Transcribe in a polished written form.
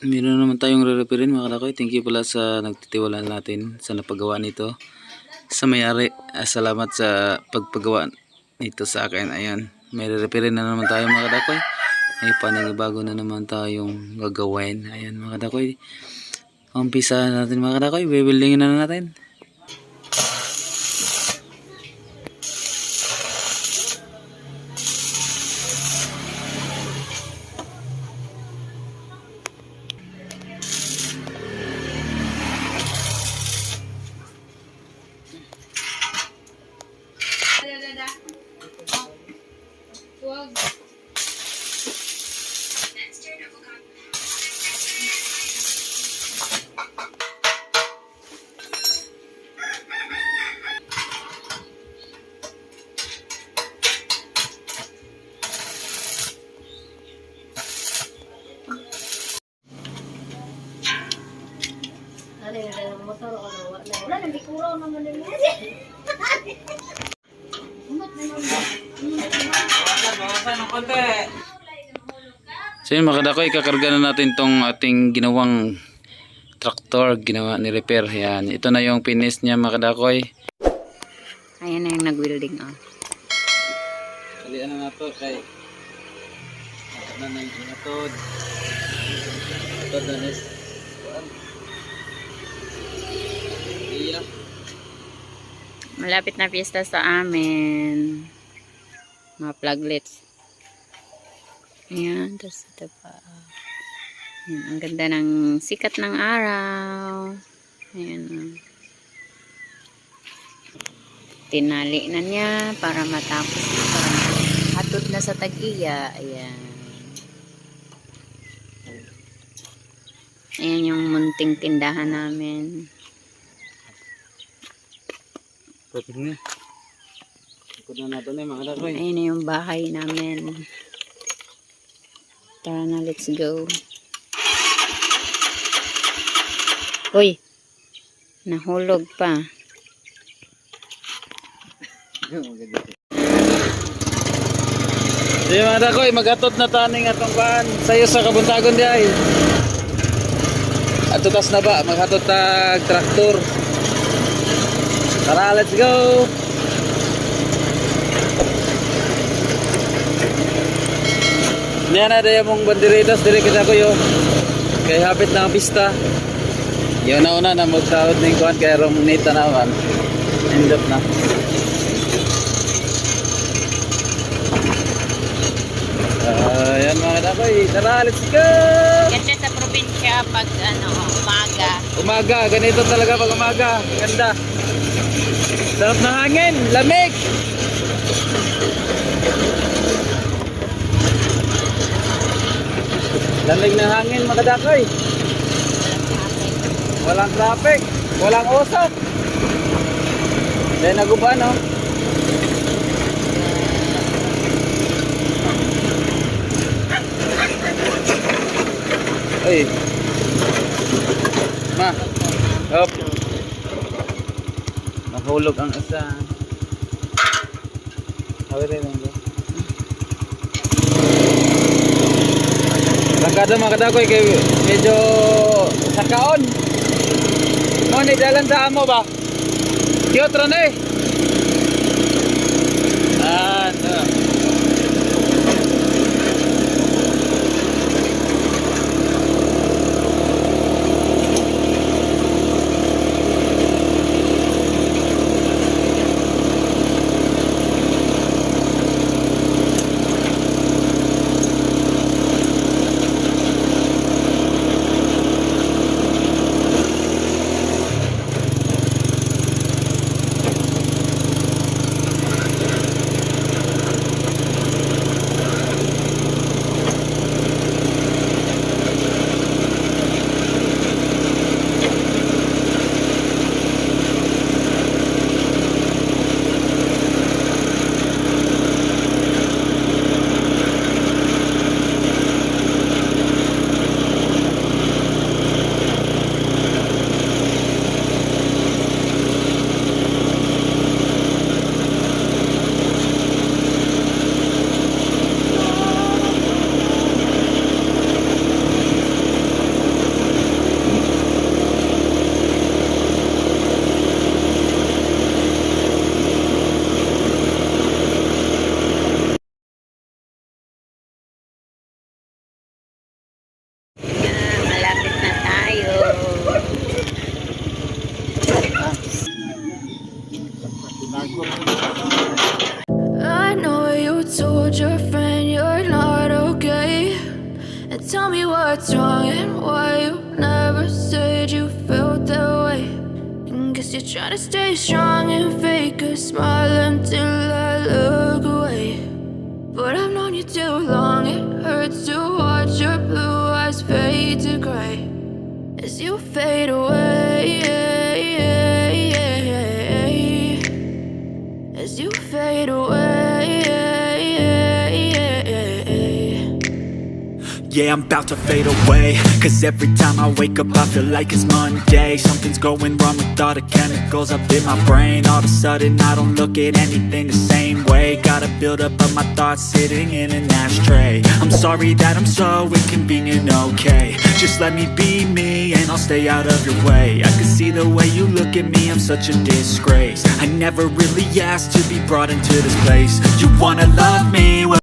Meron naman tayong re-referin mga kadakoy. Thank you pala sa nagtitiwala natin sa napagawa nito. Sa may-ari, salamat sa pagpagawa nito sa akin. Ayan, may re-referin na naman tayo mga kadakoy. May panibago na naman tayong gagawin. Ayan mga kadakoy. Umpisa natin mga kadakoy. Bibildingin na natin. Wala nang bikuraw naman nila. So yun mga kadakoy, kakarga na natin tong ating ginawang traktor, ginawa ni repair. Yan, ito na yung finish niya mga kadakoy. Ayan na yung nag-welding oh. Kalian na nato kay na nang inatod. Ito na nis. Iya. Malapit na piyesta sa amin. Mga pluglets. Ayan, tapos ito pa. Ayan, ang ganda ng sikat ng araw. Ayan oh. Tinali na niya para matapos na, para hatod na sa Tag-iya. Ayan. Ayan yung munting tindahan namin. Perfect na. Ikot na natin mga kadakoy. Ayan na yung bahay namin. Tara na, let's go. Uy! Nahulog pa. Di mga kadakoy, mag-atod na taning atong ban sayo sa kabuntagon di ay. Atutas na ba? Mag-atod tag traktor. Tara, let's go! Yan na dahil mong banderitas dire kita ko yo. Kay hapit na ang pista. Yun na una na magsaod ng kuhan kay rong nita naman. End up na. Yan mga kadakoy. Tara, let's go! Ganda sa probinsya pag umaga. Umaga, ganito talaga pag umaga. Ganda. Sarap ng hangin, lamig. Lamig ng hangin mga kadakoy. Walang traffic, walang usok. Dahil naguba no. Ay. Ma. Up. Nahulog ang isa. Hawi rin lang. Rangkada mga kadakoy kay medyo sakaon. Mo ni dalan sa amo ba? Kiyotro na eh. tell me what's wrong and why you never said you felt that way. And guess you're trying to stay strong and fake a smile until I look away. But I've known you too long, it hurts to watch your blue eyes fade to gray as you fade away, as you fade away. Yeah, I'm about to fade away, cause every time I wake up I feel like it's Monday. Something's going wrong with all the chemicals up in my brain. All of a sudden I don't look at anything the same way. Got a build-up of my thoughts sitting in an ashtray. I'm sorry that I'm so inconvenient, okay. Just let me be me and I'll stay out of your way. I can see the way you look at me, I'm such a disgrace. I never really asked to be brought into this place. You wanna love me? Well,